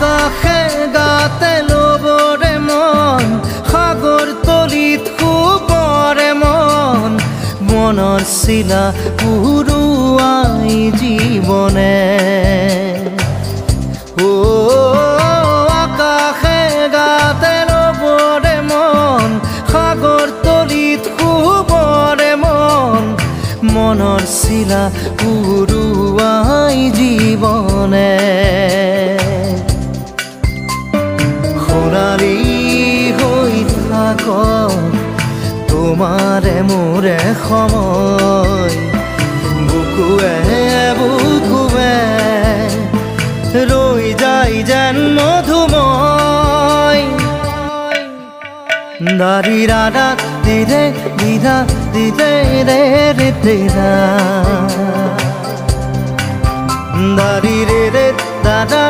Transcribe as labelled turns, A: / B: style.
A: আকাশে গাতে ল'বৰে মন সাগৰ তলিত শুবৰে মন মনৰ চিলা উৰুৱাই জীৱনে আকাশে গাতে ল'বৰে মন সাগৰ তলিত শুবৰে মন মনৰ চিলা উৰুৱাই জীৱনে সোণালী হৈ থাকক তোমাৰে মোৰে সময় বুকুৱে বুকুৱে ৰৈ যায় যেন মধুময় দাৰি ৰাধা দিৰে দিধা দিৰে ৰে ৰে তেৰা দাৰি ৰে ৰে দাদা